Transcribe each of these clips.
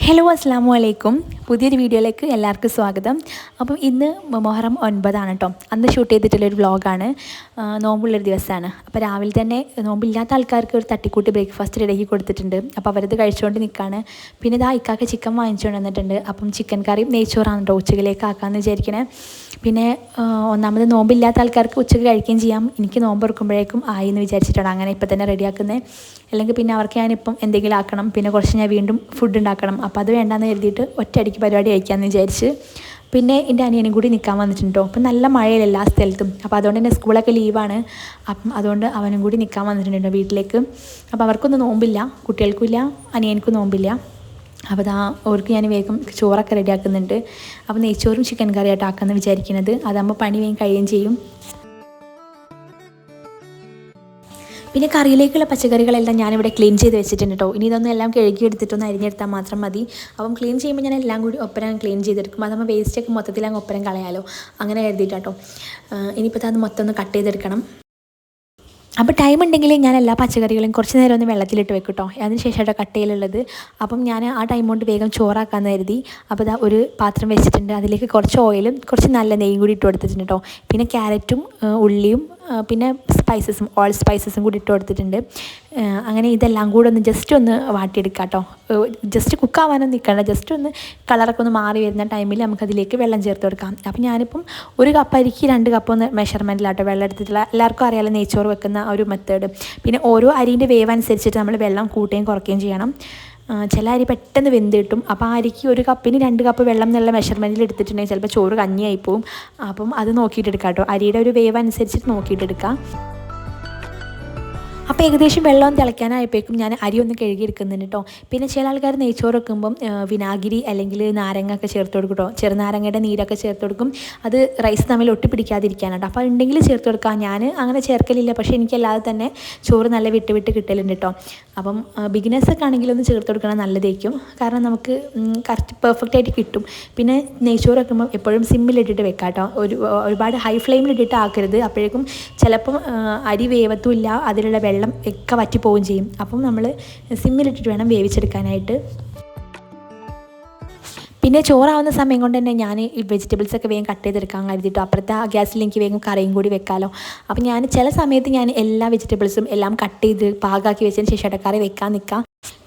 Hello അസ്സാം വലൈക്കും. പുതിയൊരു വീഡിയോയിലേക്ക് എല്ലാവർക്കും സ്വാഗതം. അപ്പം ഇന്ന് മുഹറം 9 കേട്ടോ. അന്ന് ഷൂട്ട് ചെയ്തിട്ടുള്ളൊരു വ്ളോഗാണ്. നോമ്പുള്ളൊരു ദിവസമാണ്. അപ്പോൾ രാവിലെ തന്നെ നോമ്പില്ലാത്ത ആൾക്കാർക്ക് ഒരു തട്ടിക്കൂട്ടി ബ്രേക്ക്ഫാസ്റ്റ് റെഡിയാക്കി കൊടുത്തിട്ടുണ്ട്. അപ്പോൾ അവരത് കഴിച്ചുകൊണ്ട് നിൽക്കുകയാണ്. പിന്നെ ഇതാ ഇക്കാക്ക് ചിക്കൻ വാങ്ങിച്ചുകൊണ്ട് വന്നിട്ടുണ്ട്. അപ്പം ചിക്കൻ കറിയും നെയ്ച്ചോറാണ് കേട്ടോ ഉച്ചയിലേക്ക് ആക്കാമെന്ന് വിചാരിക്കണേ. പിന്നെ ഒന്നാമത് നോമ്പില്ലാത്ത ആൾക്കാർക്ക് ഉച്ചയ്ക്ക് കഴിക്കുകയും ചെയ്യാം. എനിക്ക് നോമ്പ് തുറക്കുമ്പോഴേക്കും ആയി എന്ന് വിചാരിച്ചിട്ടാണ് അങ്ങനെ ഇപ്പം തന്നെ റെഡിയാക്കുന്നത്. അല്ലെങ്കിൽ പിന്നെ അവർക്ക് ഞാനിപ്പം എന്തെങ്കിലും ആക്കണം, പിന്നെ കുറച്ച് ഞാൻ വീണ്ടും ഫുഡ് ഉണ്ടാക്കണം. അപ്പോൾ അത് വേണ്ടാന്ന് കരുതിയിട്ട് ഒറ്റയടിക്ക് പരിപാടി കഴിക്കാമെന്ന് വിചാരിച്ച്. പിന്നെ എൻ്റെ അനിയനും കൂടി നിൽക്കാൻ വന്നിട്ടുണ്ടോ. അപ്പം നല്ല മഴയില്ല എല്ലാ സ്ഥലത്തും. അപ്പോൾ അതുകൊണ്ട് തന്നെ സ്കൂളൊക്കെ ലീവാണ്. അപ്പം അതുകൊണ്ട് അവനും കൂടി നിൽക്കാൻ വന്നിട്ടുണ്ടോ വീട്ടിലേക്ക്. അപ്പോൾ അവർക്കൊന്നും നോമ്പില്ല, കുട്ടികൾക്കുമില്ല, അനിയനക്കും നോമ്പില്ല. അപ്പോൾ അതാ അവർക്ക് ഞാൻ വേഗം ചോറൊക്കെ റെഡിയാക്കുന്നുണ്ട്. അപ്പോൾ നെയ്ച്ചോറും ചിക്കൻ കറിയായിട്ട് ആക്കാമെന്ന് വിചാരിക്കുന്നത്. അതാകുമ്പോൾ പണി വേഗം കഴിയുകയും ചെയ്യും. പിന്നെ കറിയിലേക്കുള്ള പച്ചക്കറികളെല്ലാം ഞാനിവിടെ ക്ലീൻ ചെയ്ത് വെച്ചിട്ടുണ്ട് കേട്ടോ. ഇനി ഇതൊന്നും എല്ലാം കഴുകിയെടുത്തിട്ടൊന്ന് അരിഞ്ഞെടുത്താൽ മാത്രം മതി. അപ്പം ക്ലീൻ ചെയ്യുമ്പോൾ ഞാൻ എല്ലാം കൂടി ഒപ്പരം ക്ലീൻ ചെയ്തെടുക്കും. അതാകുമ്പോൾ വേസ്റ്റൊക്കെ മൊത്തത്തിൽ അങ്ങ് ഒപ്പരം കളയാലോ, അങ്ങനെ കരുതിയിട്ടോ. ഇനിയിപ്പോൾ അത് മൊത്തം ഒന്ന് കട്ട് ചെയ്തെടുക്കണം. അപ്പോൾ ടൈം ഉണ്ടെങ്കിൽ ഞാൻ എല്ലാ പച്ചക്കറികളും കുറച്ച് നേരം ഒന്ന് വെള്ളത്തിലിട്ട് വെക്കും കേട്ടോ. അതിന് ശേഷമായിട്ടോ കട്ട് ചെയ്യലുള്ളത്. അപ്പം ഞാൻ ആ ടൈം കൊണ്ട് വേഗം ചോറാക്കാമെന്ന് കരുതി. അപ്പോൾ ഇതാ ഒരു പാത്രം വെച്ചിട്ടുണ്ട്. അതിലേക്ക് കുറച്ച് ഓയിലും കുറച്ച് നല്ല നെയ്യും കൂടി ഇട്ട് കൊടുത്തിട്ടുണ്ട് കേട്ടോ. പിന്നെ ക്യാരറ്റും ഉള്ളിയും പിന്നെ സ്പൈസസും ഓൾ സ്പൈസസും കൂടി ഇട്ട് കൊടുത്തിട്ടുണ്ട്. അങ്ങനെ ഇതെല്ലാം കൂടെ ഒന്ന് ജസ്റ്റ് ഒന്ന് വാട്ടിയെടുക്കാം കേട്ടോ. ജസ്റ്റ് കുക്കാവാനൊന്നും നിൽക്കണ്ട, ജസ്റ്റ് ഒന്ന് കളറൊക്കെ ഒന്ന് മാറി വരുന്ന ടൈമിൽ നമുക്കതിലേക്ക് വെള്ളം ചേർത്ത് കൊടുക്കാം. അപ്പം ഞാനിപ്പം 1 കപ്പ് അരിക്ക് 2 കപ്പ് ഒന്ന് മെഷർമെൻറ്റിലാട്ടോ വെള്ളം എടുത്തിട്ടുള്ള. എല്ലാവർക്കും അറിയാലോ നെയ്ച്ചോറ് വെക്കുന്ന ഒരു മെത്തേഡ്. പിന്നെ ഓരോ അരിൻ്റെ വേവ് അനുസരിച്ചിട്ട് നമ്മൾ വെള്ളം കൂട്ടുകയും കുറയ്ക്കുകയും ചെയ്യണം. ചില അരി പെട്ടെന്ന് വെന്ത് കിട്ടും. അപ്പോൾ ആ അരിക്ക് 1 കപ്പിന് 2 കപ്പ് വെള്ളം എന്നുള്ള മെഷർമെൻറ്റിൽ എടുത്തിട്ടുണ്ടെങ്കിൽ ചിലപ്പോൾ ചോറ് കഞ്ഞിയായി പോവും. അപ്പം അത് നോക്കിയിട്ടെടുക്കാം കേട്ടോ. അരിയുടെ ഒരു വേവ് അനുസരിച്ചിട്ട് നോക്കിയിട്ടെടുക്കാം. അപ്പോൾ ഏകദേശം വെള്ളം തിളയ്ക്കാനായപ്പോഴേക്കും ഞാൻ അരി ഒന്ന് കഴുകിയെടുക്കുന്നുണ്ട് കേട്ടോ. പിന്നെ ചില ആൾക്കാർ നെയ്ച്ചോറ് വെക്കുമ്പം വിനാഗിരി അല്ലെങ്കിൽ നാരങ്ങ ഒക്കെ ചേർത്ത് കൊടുക്കും കേട്ടോ. ചെറുനാരങ്ങയുടെ നീരൊക്കെ ചേർത്ത് കൊടുക്കും. അത് റൈസ് തമ്മിൽ ഒട്ടിപ്പിടിക്കാതിരിക്കാനാട്ടോ. അപ്പോൾ ഉണ്ടെങ്കിൽ ചേർത്ത് കൊടുക്കാം. ഞാൻ അങ്ങനെ ചേർക്കലില്ല, പക്ഷേ എനിക്കല്ലാതെ തന്നെ ചോറ് നല്ല വിട്ട് കിട്ടലുണ്ട് കേട്ടോ. അപ്പം ബിഗിനേഴ്സൊക്കെ ആണെങ്കിൽ ഒന്ന് ചേർത്ത് കൊടുക്കണം, നല്ലതായിരിക്കും. കാരണം നമുക്ക് കറക്റ്റ് പെർഫെക്റ്റ് ആയിട്ട് കിട്ടും. പിന്നെ നെയ്ച്ചോറ് വെക്കുമ്പോൾ എപ്പോഴും സിമ്മിലിട്ടിട്ട് വെക്കാം കേട്ടോ. ഒരുപാട് ഹൈ ഫ്ലെയിമിലിട്ടിട്ട് ആക്കരുത്. അപ്പോഴേക്കും ചിലപ്പം അരി വേവത്തുമില്ല, അതിലുള്ള വെള്ളം ഒക്കെ വറ്റിപ്പോവുകയും ചെയ്യും. അപ്പം നമ്മൾ സിമ്മിലിട്ടിട്ട് വേണം വേവിച്ചെടുക്കാനായിട്ട്. പിന്നെ ചോറാവുന്ന സമയം കൊണ്ട് തന്നെ ഞാൻ ഈ വെജിറ്റബിൾസൊക്കെ വേഗം കട്ട് ചെയ്തെടുക്കാൻ കരുതിയിട്ട് അപ്പുറത്തെ ഗ്യാസിൽ എനിക്ക് വേഗം കറിയും കൂടി വെക്കാമല്ലോ. അപ്പം ഞാൻ ചില സമയത്ത് ഞാൻ എല്ലാ വെജിറ്റബിൾസും എല്ലാം കട്ട് ചെയ്ത് പാകാക്കി വെച്ചതിന് ശേഷം കറി വെക്കാൻ നിൽക്കാം.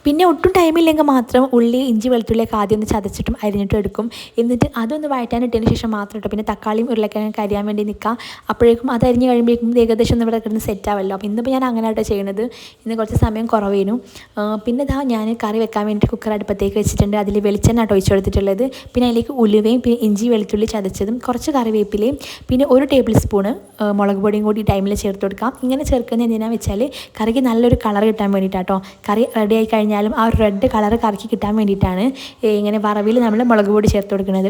പിന്നെ ഒട്ടും ടൈമില്ലെങ്കിൽ മാത്രം ഉള്ളി ഇഞ്ചി വെളുത്തുള്ളിയൊക്കെ ആദ്യം ഒന്ന് ചതച്ചിട്ടും അരിഞ്ഞിട്ടും എടുക്കും. എന്നിട്ട് അതൊന്ന് വഴറ്റാനിട്ടതിന് ശേഷം മാത്രം കേട്ടോ. പിന്നെ തക്കാളിയും ഉരുളക്കിഴങ്ങൊക്കെ അരിയാൻ വേണ്ടി നിൽക്കാം. അപ്പോഴേക്കും അത് അരിഞ്ഞ് കഴിയുമ്പോഴേക്കും ഏകദേശം ഒന്ന് ഇവിടെ കിടന്ന് സെറ്റ് ആവല്ലോ. അപ്പോൾ ഇന്നിപ്പോൾ ഞാൻ അങ്ങനെയാട്ടോ ചെയ്യണത്. ഇന്ന് കുറച്ച് സമയം കുറവേനു. പിന്നെ ഇതാ ഞാൻ കറി വെക്കാൻ വേണ്ടിയിട്ട് കുക്കർ അടുപ്പത്തേക്ക് വെച്ചിട്ടുണ്ട്. അതിൽ വെളിച്ചെണ്ണ ഒഴിച്ച് കൊടുത്തിട്ടുള്ളത്. പിന്നെ അതിലേക്ക് ഉലുവയും പിന്നെ ഇഞ്ചി വെളുത്തുള്ളി ചതച്ചതും കുറച്ച് കറിവേപ്പിലയും പിന്നെ 1 ടേബിൾ സ്പൂണ് മുളക് പൊടിയും കൂടി ടൈമിൽ ചേർത്ത് കൊടുക്കാം. ഇങ്ങനെ ചേർക്കുന്നത് എന്തിനാണെന്ന് വെച്ചാൽ കറിക്ക് നല്ലൊരു കളർ കിട്ടാൻ വേണ്ടിയിട്ടാട്ടോ. കറി റെഡി ആയി കഴിഞ്ഞാലും ആ ഒരു റെഡ് കളർ കറിക്ക് കിട്ടാൻ വേണ്ടിയിട്ടാണ് ഇങ്ങനെ വറവിൽ നമ്മൾ മുളക് പൊടി ചേർത്ത് കൊടുക്കുന്നത്.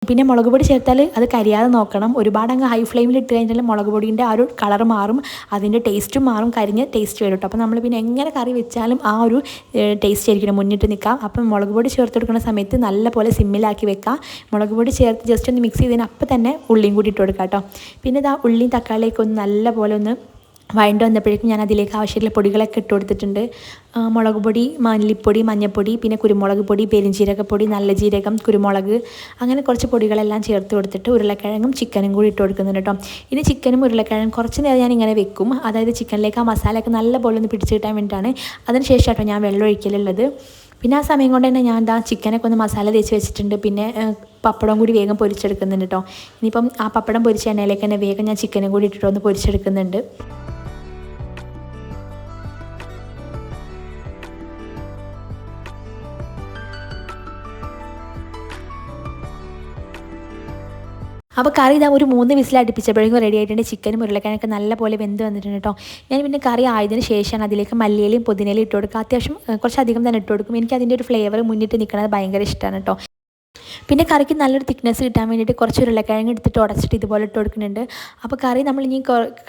പിന്നെ മുളക് പൊടി ചേർത്താൽ അത് കരിയാതെ നോക്കണം. ഒരുപാട് അങ്ങ് ഹൈ ഫ്ലെയിമിൽ ഇട്ട് കഴിഞ്ഞാൽ മുളക് പൊടിൻ്റെ ആ ഒരു കളർ മാറും, അതിൻ്റെ ടേസ്റ്റും മാറും, കരിഞ്ഞ ടേസ്റ്റ് വരും കേട്ടോ. അപ്പോൾ നമ്മൾ പിന്നെ എങ്ങനെ കറി വെച്ചാലും ആ ഒരു ടേസ്റ്റ് ആയിരിക്കണം മുന്നിട്ട് നിൽക്കുക. അപ്പം മുളക് പൊടി ചേർത്ത് കൊടുക്കുന്ന സമയത്ത് നല്ലപോലെ സിമ്മിലാക്കി വെക്കുക. മുളക് പൊടി ചേർത്ത് ജസ്റ്റ് ഒന്ന് മിക്സ് ചെയ്തതിന് അപ്പം തന്നെ ഉള്ളിയും കൂടി ഇട്ട് കൊടുക്കുക കേട്ടോ. പിന്നെ ഇതാ ഉള്ളിയും തക്കാളിയൊക്കെ ഒന്ന് നല്ലപോലെ ഒന്ന് വഴണ്ട് വന്നപ്പോഴേക്കും ഞാൻ അതിലേക്ക് ആവശ്യമുള്ള പൊടികളൊക്കെ ഇട്ട് കൊടുത്തിട്ടുണ്ട്. മുളക് പൊടി, മല്ലിപ്പൊടി, മഞ്ഞൾപ്പൊടി, പിന്നെ കുരുമുളക് പൊടി, പെരുംജീരകപ്പൊടി, നല്ല ജീരകം, കുരുമുളക്, അങ്ങനെ കുറച്ച് പൊടികളെല്ലാം ചേർത്ത് കൊടുത്തിട്ട് ഉരുളക്കിഴങ്ങും ചിക്കനും കൂടി ഇട്ട് കൊടുക്കുന്നുണ്ട് കേട്ടോ. ഇനി ചിക്കനും ഉരുളക്കിഴങ്ങും കുറച്ച് നേരം ഞാൻ ഇങ്ങനെ വെക്കും. അതായത് ചിക്കനിലേക്ക് ആ മസാലയൊക്കെ നല്ലപോലെ ഒന്ന് പിടിച്ച് കിട്ടാൻ വേണ്ടിയിട്ടാണ്. അതിന് ശേഷം കേട്ടോ ഞാൻ വെള്ളം ഒഴിക്കലുള്ളത്. പിന്നെ ആ സമയം കൊണ്ട് തന്നെ ഞാൻ ചിക്കനൊക്കെ ഒന്ന് മസാല തേച്ച് വെച്ചിട്ടുണ്ട്. പിന്നെ പപ്പടം കൂടി വേഗം പൊരിച്ചെടുക്കുന്നുണ്ട് കേട്ടോ. ഇനിയിപ്പം ആ പപ്പടം പൊരിച്ച എണ്ണയിലേക്ക് തന്നെ വേഗം ഞാൻ ചിക്കനും കൂടി ഇട്ടിട്ട് ഒന്ന് പൊരിച്ചെടുക്കുന്നുണ്ട്. അപ്പോൾ കറി ഇതാ ഒരു 3 വിസിൽ അടുപ്പിച്ചപ്പോഴേക്കും റെഡി ആയിട്ടുണ്ട്. ചിക്കനും ഉരുളക്കിഴങ്ങൊക്കെ നല്ലപോലെ വെന്ത് വന്നിട്ടുണ്ട് കേട്ടോ. ഞാൻ പിന്നെ കറി ആയതിനു ശേഷമാണ് അതിലേക്ക് മല്ലിയിലയും പുതിനയിലയും ഇട്ട് കൊടുക്കുക. അത്യാവശ്യം കുറച്ചധികം തന്നെ ഇട്ട് കൊടുക്കും. എനിക്ക് അതിൻ്റെ ഒരു ഫ്ലേവർ മുന്നിട്ട് നിൽക്കുന്നത് ഭയങ്കര ഇഷ്ടമാണ് കേട്ടോ. പിന്നെ കറിക്ക് നല്ലൊരു തിക്നെസ് കിട്ടാൻ വേണ്ടിയിട്ട് കുറച്ച് ഉരുളക്കിഴങ്ങ് എടുത്തിട്ട് ഉടച്ചിട്ട് ഇതുപോലെ ഇട്ട് കൊടുക്കുന്നുണ്ട്. അപ്പോൾ കറി നമ്മൾ ഇനി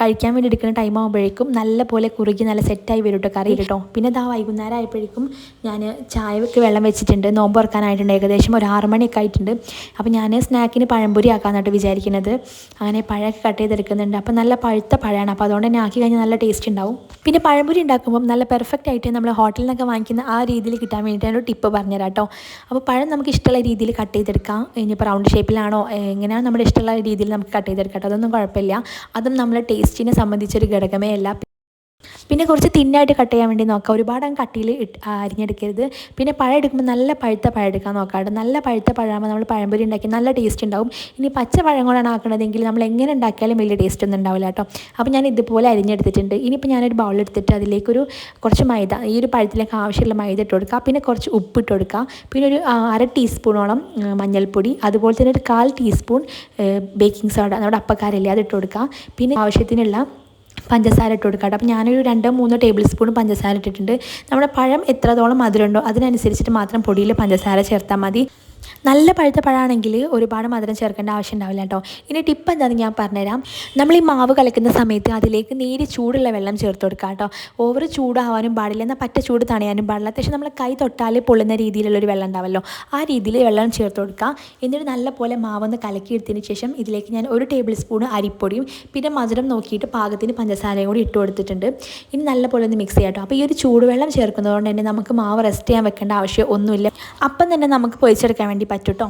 കഴിക്കാൻ വേണ്ടി എടുക്കുന്ന ടൈം ആകുമ്പോഴേക്കും നല്ല പോലെ കുറുകി നല്ല സെറ്റായി വരും കേട്ടോ കറി കേട്ടോ. പിന്നെ ഇതാ വൈകുന്നേരം ആയപ്പോഴേക്കും ഞാൻ ചായക്ക് വെള്ളം വെച്ചിട്ടുണ്ട്. നോമ്പ് തുറക്കാനായിട്ടുണ്ട്, ഏകദേശം ഒരു 6 മണിയൊക്കെ ആയിട്ടുണ്ട്. അപ്പോൾ ഞാൻ സ്നാക്കിന് പഴംപൊരി ആക്കാമെന്നായിട്ട് വിചാരിക്കുന്നത്. അങ്ങനെ പഴമൊക്കെ കട്ട് ചെയ്തെടുക്കുന്നുണ്ട്. അപ്പോൾ നല്ല പഴുത്ത പഴമാണ്, അപ്പോൾ അതുകൊണ്ട് തന്നെ ആക്കി കഴിഞ്ഞാൽ നല്ല ടേസ്റ്റ് ഉണ്ടാവും. പിന്നെ പഴംപൊരി ഉണ്ടാക്കുമ്പോൾ നല്ല പെർഫെക്റ്റ് ആയിട്ട് നമ്മൾ ഹോട്ടലിൽ നിന്നൊക്കെ വാങ്ങിക്കുന്ന ആ രീതിയിൽ കിട്ടാൻ വേണ്ടിയിട്ടാണ് ഒരു ടിപ്പ് പറഞ്ഞുതരാം കേട്ടോ. അപ്പോൾ പഴം നമുക്ക് ഇഷ്ടമുള്ള രീതിയിൽ കട്ട് ചെയ്തെടുക്കാം. ഇനിയിപ്പോൾ റൗണ്ട് ഷേപ്പിലാണോ എങ്ങനെയാണ് നമ്മുടെ ഇഷ്ടമുള്ള രീതിയിൽ നമുക്ക് കട്ട് ചെയ്തെടുക്കാം. അതൊന്നും കുഴപ്പമില്ല. അതും നമ്മുടെ ടേസ്റ്റിനെ സംബന്ധിച്ചൊരു ഘടകമേ അല്ല. പിന്നെ കുറച്ച് തിന്നായിട്ട് കട്ട് ചെയ്യാൻ വേണ്ടി നോക്കാം. ഒരുപാട് കട്ടിയിൽ അരിഞ്ഞെടുക്കരുത്. പിന്നെ പഴം എടുക്കുമ്പോൾ നല്ല പഴുത്ത പഴം എടുക്കാൻ നോക്കാറുണ്ട്. നല്ല പഴുത്ത പഴമാകുമ്പോൾ നമ്മൾ പഴംപൊരി ഉണ്ടാക്കി നല്ല ടേസ്റ്റ് ഉണ്ടാവും. ഇനി പച്ച പഴം കൊണ്ടാണ് ആക്കണതെങ്കിൽ നമ്മൾ എങ്ങനെ ഉണ്ടാക്കിയാലും വലിയ ടേസ്റ്റ് ഒന്നും ഉണ്ടാവില്ല കേട്ടോ. അപ്പോൾ ഞാൻ ഇതുപോലെ അരിഞ്ഞെടുത്തിട്ടുണ്ട്. ഇനിയിപ്പോൾ ഞാനൊരു ബൗളെടുത്തിട്ട് അതിലേക്കൊരു കുറച്ച് മൈദ, ഈ ഒരു പഴത്തിലേക്ക് ആവശ്യമുള്ള മൈദ ഇട്ട് കൊടുക്കുക. പിന്നെ കുറച്ച് ഉപ്പ് ഇട്ട് കൊടുക്കുക. പിന്നെ ഒരു 1/2 ടീസ്പൂണോളം മഞ്ഞൾപ്പൊടി, അതുപോലെ തന്നെ ഒരു 1/4 ടീസ്പൂൺ ബേക്കിംഗ് സോഡ, നമ്മുടെ അപ്പക്കാരല്ലേ, അത് ഇട്ട് കൊടുക്കുക. പിന്നെ ആവശ്യത്തിനുള്ള പഞ്ചസാര ഇട്ട് കൊടുക്കാം. അപ്പോൾ ഞാനൊരു 2-3 ടേബിൾ സ്പൂൺ പഞ്ചസാര ഇട്ടിട്ടുണ്ട്. നമ്മുടെ പഴം എത്രത്തോളം മധുരമുണ്ടോ അതിനനുസരിച്ചിട്ട് മാത്രം പൊടിയിൽ പഞ്ചസാര ചേർത്താൽ മതി. നല്ല പഴുത്ത പഴമാണെങ്കിൽ ഒരുപാട് മധുരം ചേർക്കേണ്ട ആവശ്യം ഉണ്ടാവില്ല കേട്ടോ. ഇനി ടിപ്പ് എന്താണെന്ന് ഞാൻ പറഞ്ഞുതരാം. നമ്മൾ ഈ മാവ് കലക്കുന്ന സമയത്ത് അതിലേക്ക് നേരി ചൂടുള്ള വെള്ളം ചേർത്ത് കൊടുക്കുക കേട്ടോ. ഓവർ ചൂടാവാനും പാടില്ല, എന്നാൽ പറ്റ ചൂട് തണയാനും പാടില്ല. അത്യാവശ്യം നമ്മൾ കൈ തൊട്ടാൽ പൊള്ളുന്ന രീതിയിലുള്ളൊരു വെള്ളം ഉണ്ടാവല്ലോ, ആ രീതിയിൽ വെള്ളം ചേർത്ത് കൊടുക്കുക. എന്നിട്ട് നല്ലപോലെ മാവൊന്ന് കലക്കിയെടുത്തതിന് ശേഷം ഇതിലേക്ക് ഞാൻ 1 ടേബിൾ സ്പൂൺ അരിപ്പൊടിയും പിന്നെ മധുരം നോക്കിയിട്ട് പാകത്തിന് പഞ്ചസാരയും കൂടി ഇട്ട് കൊടുത്തിട്ടുണ്ട്. ഇനി നല്ലപോലെ ഒന്ന് മിക്സ് ചെയ്യാം കേട്ടോ. അപ്പോൾ ഈ ഒരു ചൂടുവെള്ളം ചേർക്കുന്നതുകൊണ്ട് തന്നെ നമുക്ക് മാവ് റെസ്റ്റ് ചെയ്യാൻ വെക്കേണ്ട ആവശ്യം ഒന്നുമില്ല. അപ്പം തന്നെ നമുക്ക് പൊരിച്ചെടുക്കാൻ വേണ്ടി പറ്റും കേട്ടോ.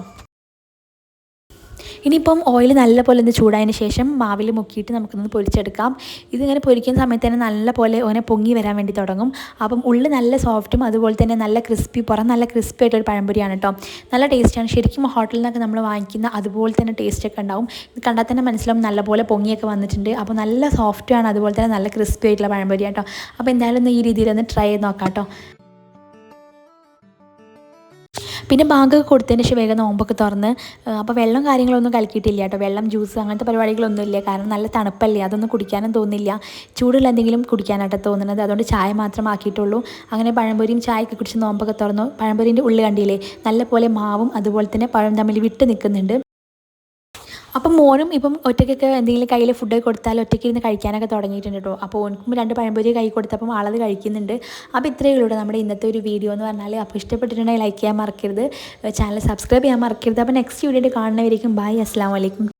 ഇനിയിപ്പം ഓയിൽ നല്ലപോലെ ഒന്ന് ചൂടായതിന് ശേഷം മാവിൽ മുക്കിയിട്ട് നമുക്കൊന്ന് പൊരിച്ചെടുക്കാം. ഇതിങ്ങനെ പൊരിക്കുന്ന സമയത്ത് തന്നെ നല്ലപോലെ ഓനെ പൊങ്ങി വരാൻ വേണ്ടി തുടങ്ങും. അപ്പം ഉള്ളിൽ നല്ല സോഫ്റ്റും അതുപോലെ തന്നെ നല്ല ക്രിസ്പി, പുറം നല്ല ക്രിസ്പി ആയിട്ടൊരു പഴംപൊരിയാണ് കേട്ടോ. നല്ല ടേസ്റ്റാണ്. ശരിക്കും ഹോട്ടലിൽ നിന്നൊക്കെ നമ്മൾ വാങ്ങിക്കുന്ന അതുപോലെ തന്നെ ടേസ്റ്റൊക്കെ ഉണ്ടാവും. ഇത് കണ്ടാൽ തന്നെ മനസ്സിലാവും നല്ലപോലെ പൊങ്ങിയൊക്കെ വന്നിട്ടുണ്ട്. അപ്പോൾ നല്ല സോഫ്റ്റുമാണ്, അതുപോലെ തന്നെ നല്ല ക്രിസ്പി ആയിട്ടുള്ള പഴംപൊരി കേട്ടോ. അപ്പോൾ എന്തായാലും ഒന്ന് ഈ രീതിയിലൊന്ന് ട്രൈ ചെയ്ത് നോക്കാം കേട്ടോ. പിന്നെ ബാങ്കൊക്കെ കൊടുത്തതിന് ശേഷം വേഗം നോമ്പൊക്കെ തുറന്ന്, അപ്പോൾ വെള്ളം കാര്യങ്ങളൊന്നും കലക്കിയിട്ടില്ല കേട്ടോ. വെള്ളം, ജ്യൂസ് അങ്ങനത്തെ പരിപാടികളൊന്നും ഇല്ല. കാരണം നല്ല തണുപ്പല്ലേ, അതൊന്നും കുടിക്കാനും തോന്നില്ല. ചൂടുള്ള എന്തെങ്കിലും കുടിക്കാനായിട്ട് തോന്നുന്നത്, അതുകൊണ്ട് ചായ മാത്രം ആക്കിയിട്ടുള്ളൂ. അങ്ങനെ പഴംപൊരിയും ചായയൊക്കെ കുടിച്ച് നോമ്പൊക്കെ തുറന്നു. പഴംപൊരിൻ്റെ ഉള്ളിൽ കണ്ടില്ലേ നല്ല പോലെ മാവും അതുപോലെ തന്നെ പഴം തമ്മിൽ വിട്ട് നിൽക്കുന്നുണ്ട്. അപ്പം മോനും ഇപ്പം ഒറ്റയ്ക്കൊക്കെ എന്തെങ്കിലും കയ്യിൽ ഫുഡ് കൊടുത്താൽ ഒറ്റയ്ക്ക് ഇരുന്ന് കഴിക്കാനൊക്കെ തുടങ്ങിയിട്ടുണ്ട് കേട്ടോ. അപ്പോൾ ഓനക്കും 2 പഴംപൊരി കൈ കൊടുത്തപ്പം ആളത് കഴിക്കുന്നുണ്ട്. അപ്പോൾ ഇത്രയേ ഉള്ളൂ നമ്മുടെ ഇന്നത്തെ ഒരു വീഡിയോ എന്ന് പറഞ്ഞാൽ. അപ്പോൾ ഇഷ്ടപ്പെട്ടിട്ടുണ്ടെങ്കിൽ ലൈക്ക് ചെയ്യാൻ മറക്കരുത്, ചാനൽ സബ്സ്ക്രൈബ് ചെയ്യാൻ മറക്കരുത്. അപ്പോൾ നെക്സ്റ്റ് വീഡിയോയിൽ കാണുന്നവരേക്കും ബൈ, അസ്സലാമു അലൈക്കും.